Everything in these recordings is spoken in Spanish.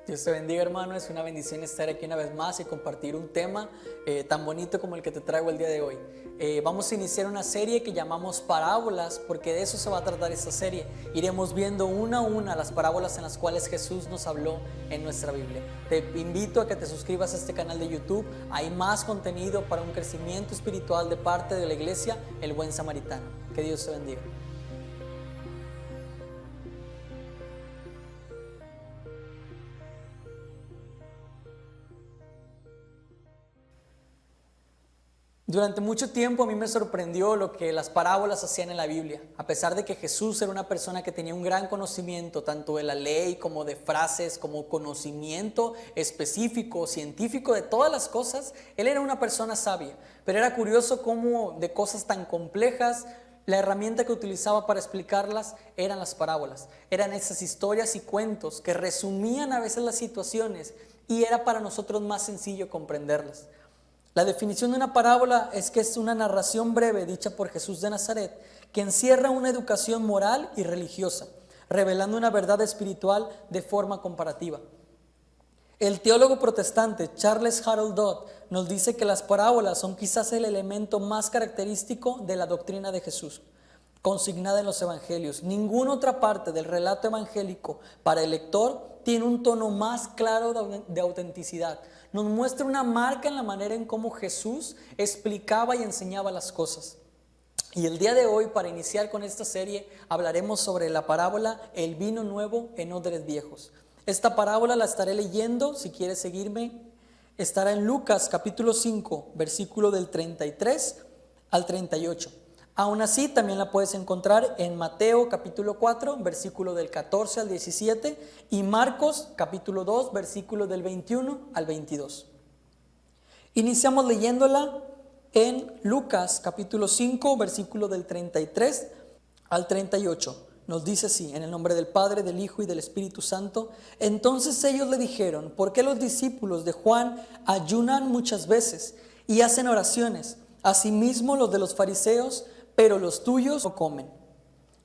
Dios te bendiga, hermano. Es una bendición estar aquí una vez más y compartir un tema tan bonito como el que te traigo el día de hoy. Vamos a iniciar una serie que llamamos Parábolas, porque de eso se va a tratar esta serie. Iremos viendo una a una las parábolas en las cuales Jesús nos habló en nuestra Biblia. Te invito a que te suscribas a este canal de YouTube. Hay más contenido para un crecimiento espiritual de parte de la iglesia El Buen Samaritano. Que Dios te bendiga. Durante mucho tiempo a mí me sorprendió lo que las parábolas hacían en la Biblia. A pesar de que Jesús era una persona que tenía un gran conocimiento tanto de la ley como de frases, como conocimiento específico, científico de todas las cosas, él era una persona sabia. Pero era curioso cómo de cosas tan complejas, la herramienta que utilizaba para explicarlas eran las parábolas. Eran esas historias y cuentos que resumían a veces las situaciones y era para nosotros más sencillo comprenderlas. La definición de una parábola es que es una narración breve dicha por Jesús de Nazaret que encierra una educación moral y religiosa, revelando una verdad espiritual de forma comparativa. El teólogo protestante Charles Harold Dodd nos dice que las parábolas son quizás el elemento más característico de la doctrina de Jesús, consignada en los evangelios. Ninguna otra parte del relato evangélico para el lector tiene un tono más claro de autenticidad. Nos muestra una marca en la manera en cómo Jesús explicaba y enseñaba las cosas. Y el día de hoy, para iniciar con esta serie, hablaremos sobre la parábola El vino nuevo en odres viejos. Esta parábola la estaré leyendo, si quieres seguirme, estará en Lucas capítulo 5, versículo del 33 al 38. Aún así, también la puedes encontrar en Mateo capítulo 4, versículo del 14 al 17 y Marcos capítulo 2, versículo del 21 al 22. Iniciamos leyéndola en Lucas capítulo 5, versículo del 33 al 38. Nos dice así, en el nombre del Padre, del Hijo y del Espíritu Santo. Entonces ellos le dijeron: ¿por qué los discípulos de Juan ayunan muchas veces y hacen oraciones? Asimismo los de los fariseos, pero los tuyos no comen.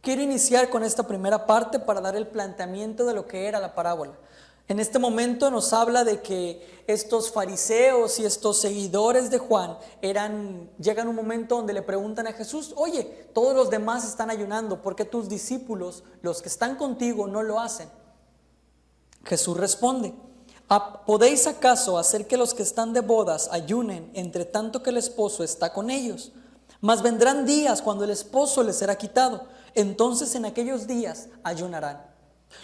Quiero iniciar con esta primera parte para dar el planteamiento de lo que era la parábola. En este momento nos habla de que estos fariseos y estos seguidores de Juan llegan a un momento donde le preguntan a Jesús: oye, todos los demás están ayunando, ¿por qué tus discípulos, los que están contigo, no lo hacen? Jesús responde: ¿podéis acaso hacer que los que están de bodas ayunen entre tanto que el esposo está con ellos? Mas vendrán días cuando el esposo les será quitado, entonces en aquellos días ayunarán.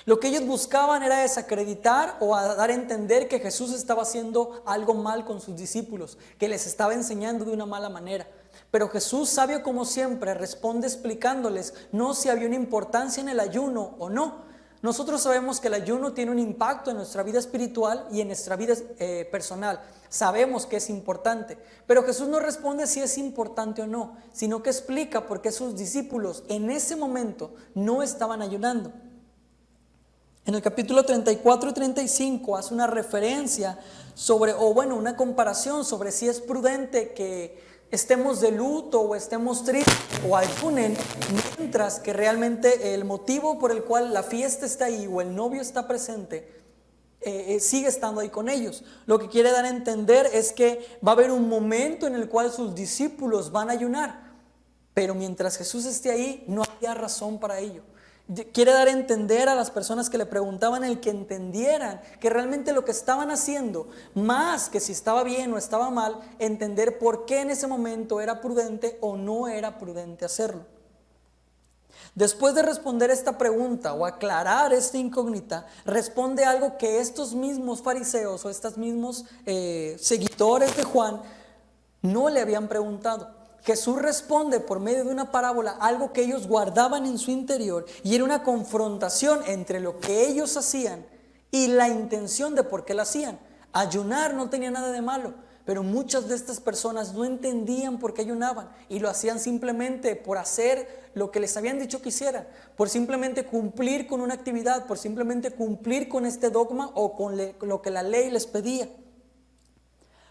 Lo que ellos buscaban era desacreditar o dar a entender que Jesús estaba haciendo algo mal con sus discípulos, que les estaba enseñando de una mala manera. Pero Jesús, sabio como siempre, responde explicándoles no si había una importancia en el ayuno o no. Nosotros sabemos que el ayuno tiene un impacto en nuestra vida espiritual y en nuestra vida personal. Sabemos que es importante, pero Jesús no responde si es importante o no, sino que explica por qué sus discípulos en ese momento no estaban ayunando. En el capítulo 34 y 35 hace una referencia una comparación sobre si es prudente que estemos de luto o estemos tristes o ayunen, mientras que realmente el motivo por el cual la fiesta está ahí o el novio está presente sigue estando ahí con ellos. Lo que quiere dar a entender es que va a haber un momento en el cual sus discípulos van a ayunar, pero mientras Jesús esté ahí no había razón para ello. Quiere dar a entender a las personas que le preguntaban el que entendieran que realmente lo que estaban haciendo, más que si estaba bien o estaba mal, entender por qué en ese momento era prudente o no era prudente hacerlo. Después de responder esta pregunta o aclarar esta incógnita, responde algo que estos mismos fariseos o estos mismos seguidores de Juan no le habían preguntado. Jesús responde por medio de una parábola algo que ellos guardaban en su interior y era una confrontación entre lo que ellos hacían y la intención de por qué la hacían. Ayunar no tenía nada de malo, pero muchas de estas personas no entendían por qué ayunaban y lo hacían simplemente por hacer lo que les habían dicho que hicieran, por simplemente cumplir con una actividad, por simplemente cumplir con este dogma o con lo que la ley les pedía.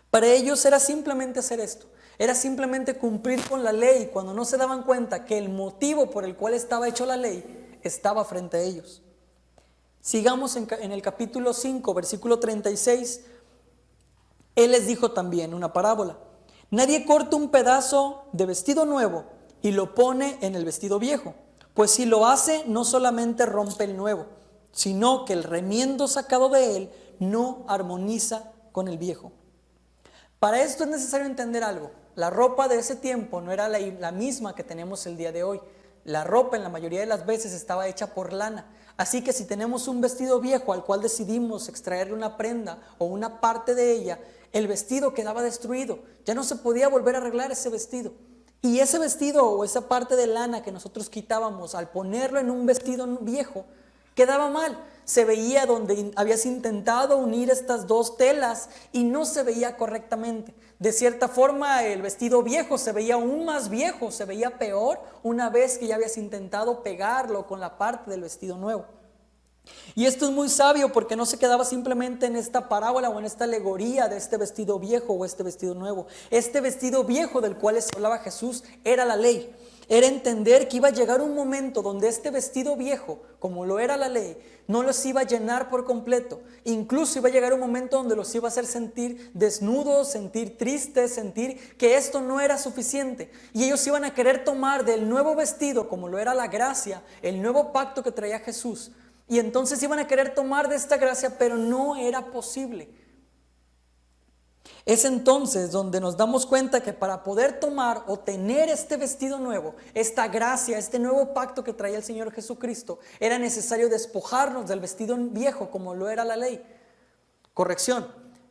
Para ellos era simplemente hacer esto. Era simplemente cumplir con la ley cuando no se daban cuenta que el motivo por el cual estaba hecho la ley estaba frente a ellos. Sigamos en el capítulo 5, versículo 36. Él les dijo también una parábola. Nadie corta un pedazo de vestido nuevo y lo pone en el vestido viejo, pues si lo hace no solamente rompe el nuevo, sino que el remiendo sacado de él no armoniza con el viejo. Para esto es necesario entender algo. La ropa de ese tiempo no era la misma que tenemos el día de hoy. La ropa en la mayoría de las veces estaba hecha por lana. Así que si tenemos un vestido viejo al cual decidimos extraerle una prenda o una parte de ella, el vestido quedaba destruido. Ya no se podía volver a arreglar ese vestido. Y ese vestido o esa parte de lana que nosotros quitábamos al ponerlo en un vestido viejo, quedaba mal. Se veía donde habías intentado unir estas dos telas y no se veía correctamente. De cierta forma, el vestido viejo se veía aún más viejo, se veía peor una vez que ya habías intentado pegarlo con la parte del vestido nuevo. Y esto es muy sabio porque no se quedaba simplemente en esta parábola o en esta alegoría de este vestido viejo o este vestido nuevo. Este vestido viejo del cual les hablaba Jesús era la ley. Era entender que iba a llegar un momento donde este vestido viejo, como lo era la ley, no los iba a llenar por completo. Incluso iba a llegar un momento donde los iba a hacer sentir desnudos, sentir tristes, sentir que esto no era suficiente. Y ellos iban a querer tomar del nuevo vestido, como lo era la gracia, el nuevo pacto que traía Jesús. Y entonces iban a querer tomar de esta gracia, pero no era posible. Es entonces donde nos damos cuenta que para poder tomar o tener este vestido nuevo, esta gracia, este nuevo pacto que traía el Señor Jesucristo, era necesario despojarnos del vestido viejo como lo era la ley. Corrección,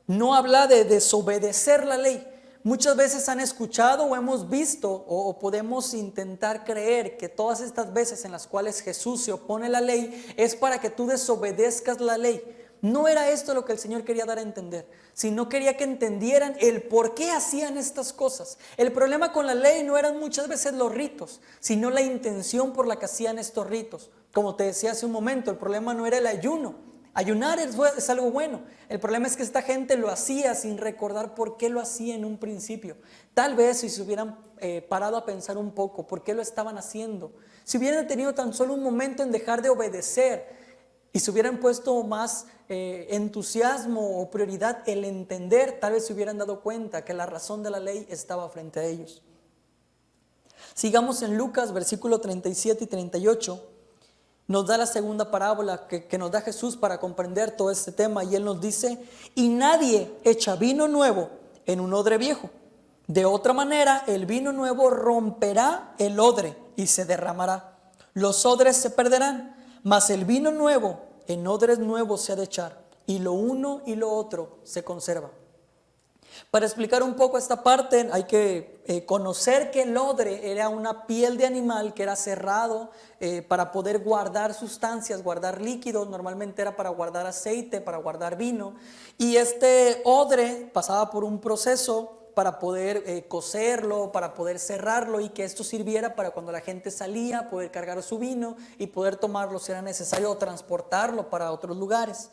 no habla de desobedecer la ley. Muchas veces han escuchado o hemos visto o podemos intentar creer que todas estas veces en las cuales Jesús se opone a la ley es para que tú desobedezcas la ley. No era esto lo que el Señor quería dar a entender, sino quería que entendieran el por qué hacían estas cosas. El problema con la ley no eran muchas veces los ritos, sino la intención por la que hacían estos ritos. Como te decía hace un momento, el problema no era el ayuno. Ayunar es algo bueno. El problema es que esta gente lo hacía sin recordar por qué lo hacía en un principio. Tal vez si se hubieran parado a pensar un poco por qué lo estaban haciendo, si hubieran tenido tan solo un momento en dejar de obedecer y se hubieran puesto más entusiasmo o prioridad el entender, tal vez se hubieran dado cuenta que la razón de la ley estaba frente a ellos. Sigamos en Lucas, versículo 37 y 38. Nos da la segunda parábola que nos da Jesús para comprender todo este tema. Y Él nos dice, y nadie echa vino nuevo en un odre viejo. De otra manera, el vino nuevo romperá el odre y se derramará. Los odres se perderán, mas el vino nuevo en odres nuevos se ha de echar. Y lo uno y lo otro se conserva. Para explicar un poco esta parte hay que conocer que el odre era una piel de animal que era cerrado para poder guardar sustancias, guardar líquidos. Normalmente era para guardar aceite, para guardar vino. Y este odre pasaba por un proceso para poder cocerlo, para poder cerrarlo y que esto sirviera para cuando la gente salía poder cargar su vino y poder tomarlo si era necesario o transportarlo para otros lugares.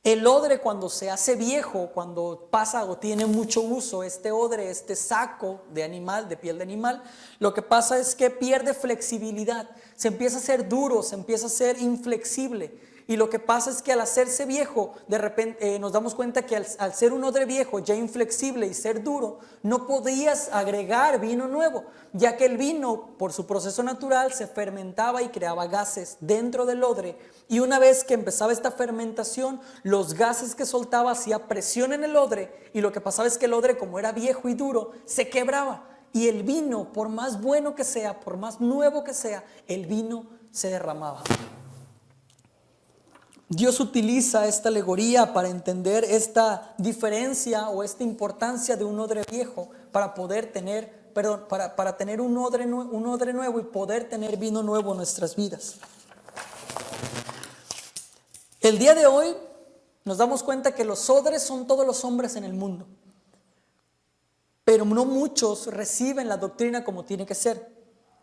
El odre cuando se hace viejo, cuando pasa o tiene mucho uso, este odre, este saco de animal, de piel de animal, lo que pasa es que pierde flexibilidad, se empieza a hacer duro, se empieza a ser inflexible. Y lo que pasa es que al hacerse viejo, de repente nos damos cuenta que al ser un odre viejo, ya inflexible y ser duro, no podías agregar vino nuevo, ya que el vino, por su proceso natural, se fermentaba y creaba gases dentro del odre. Y una vez que empezaba esta fermentación, los gases que soltaba hacía presión en el odre, y lo que pasaba es que el odre, como era viejo y duro, se quebraba. Y el vino, por más bueno que sea, por más nuevo que sea, el vino se derramaba. Dios utiliza esta alegoría para entender esta diferencia o esta importancia de un odre viejo para poder tener, para tener un odre nuevo y poder tener vino nuevo en nuestras vidas. El día de hoy nos damos cuenta que los odres son todos los hombres en el mundo, pero no muchos reciben la doctrina como tiene que ser.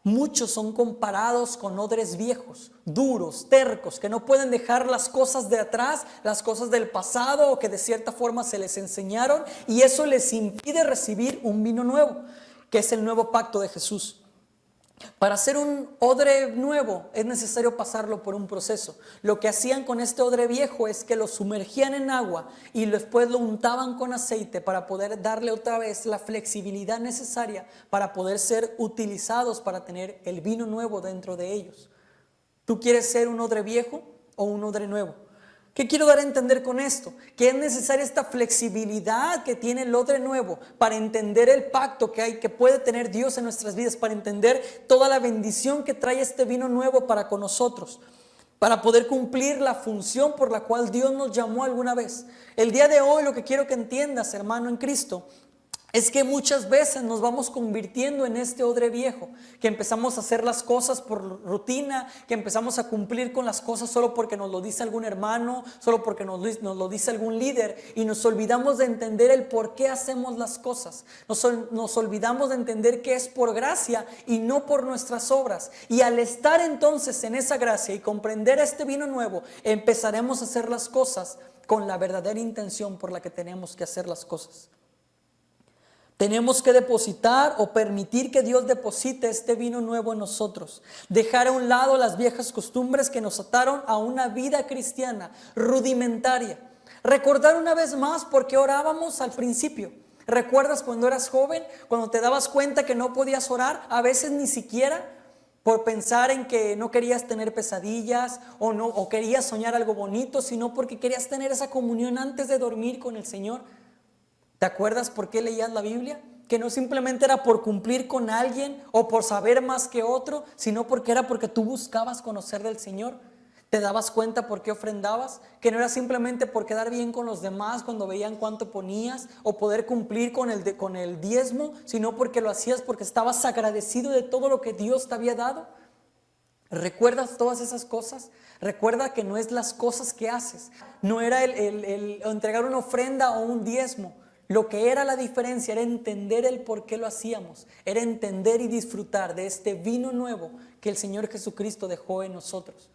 Muchos son comparados con odres viejos, duros, tercos, que no pueden dejar las cosas de atrás, las cosas del pasado o que de cierta forma se les enseñaron, y eso les impide recibir un vino nuevo, que es el nuevo pacto de Jesús. Para hacer un odre nuevo es necesario pasarlo por un proceso. Lo que hacían con este odre viejo es que lo sumergían en agua y después lo untaban con aceite para poder darle otra vez la flexibilidad necesaria para poder ser utilizados para tener el vino nuevo dentro de ellos. ¿Tú quieres ser un odre viejo o un odre nuevo? ¿Qué quiero dar a entender con esto? Que es necesaria esta flexibilidad que tiene el odre nuevo para entender el pacto que puede tener Dios en nuestras vidas, para entender toda la bendición que trae este vino nuevo para con nosotros, para poder cumplir la función por la cual Dios nos llamó alguna vez. El día de hoy lo que quiero que entiendas, hermano en Cristo, es que muchas veces nos vamos convirtiendo en este odre viejo, que empezamos a hacer las cosas por rutina, que empezamos a cumplir con las cosas solo porque nos lo dice algún hermano, solo porque nos lo dice algún líder, y nos olvidamos de entender el por qué hacemos las cosas. Nos olvidamos de entender que es por gracia y no por nuestras obras. Y al estar entonces en esa gracia y comprender este vino nuevo, empezaremos a hacer las cosas con la verdadera intención por la que tenemos que hacer las cosas. Tenemos que depositar o permitir que Dios deposite este vino nuevo en nosotros. Dejar a un lado las viejas costumbres que nos ataron a una vida cristiana rudimentaria. Recordar una vez más por qué orábamos al principio. ¿Recuerdas cuando eras joven? Cuando te dabas cuenta que no podías orar, a veces ni siquiera por pensar en que no querías tener pesadillas o querías soñar algo bonito, sino porque querías tener esa comunión antes de dormir con el Señor. ¿Te acuerdas por qué leías la Biblia? Que no simplemente era por cumplir con alguien o por saber más que otro, sino porque tú buscabas conocer del Señor. ¿Te dabas cuenta por qué ofrendabas? Que no era simplemente por quedar bien con los demás cuando veían cuánto ponías o poder cumplir con el diezmo, sino porque lo hacías porque estabas agradecido de todo lo que Dios te había dado. ¿Recuerdas todas esas cosas? Recuerda que no es las cosas que haces, no era el entregar una ofrenda o un diezmo. Lo que era la diferencia era entender el por qué lo hacíamos, era entender y disfrutar de este vino nuevo que el Señor Jesucristo dejó en nosotros.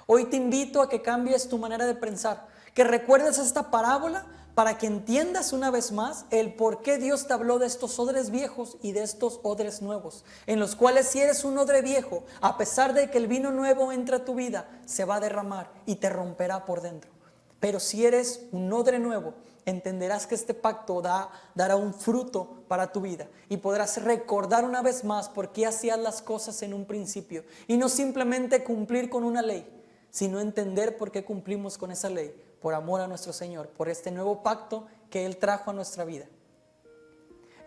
Hoy te invito a que cambies tu manera de pensar, que recuerdes esta parábola para que entiendas una vez más el por qué Dios te habló de estos odres viejos y de estos odres nuevos, en los cuales si eres un odre viejo, a pesar de que el vino nuevo entre a tu vida, se va a derramar y te romperá por dentro. Pero si eres un odre nuevo, entenderás que este pacto dará un fruto para tu vida y podrás recordar una vez más por qué hacías las cosas en un principio y no simplemente cumplir con una ley, sino entender por qué cumplimos con esa ley, por amor a nuestro Señor, por este nuevo pacto que Él trajo a nuestra vida.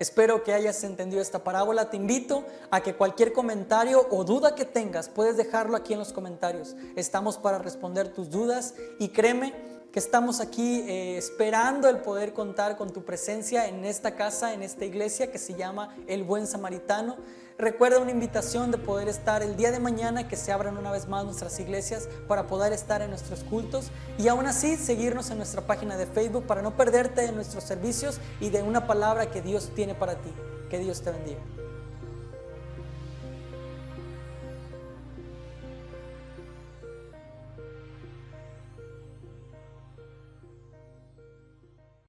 Espero que hayas entendido esta parábola. Te invito a que cualquier comentario o duda que tengas, puedes dejarlo aquí en los comentarios. Estamos para responder tus dudas y créeme que estamos aquí esperando el poder contar con tu presencia en esta casa, en esta iglesia que se llama El Buen Samaritano. Recuerda una invitación de poder estar el día de mañana, que se abran una vez más nuestras iglesias para poder estar en nuestros cultos y aún así seguirnos en nuestra página de Facebook para no perderte de nuestros servicios y de una palabra que Dios tiene para ti. Que Dios te bendiga.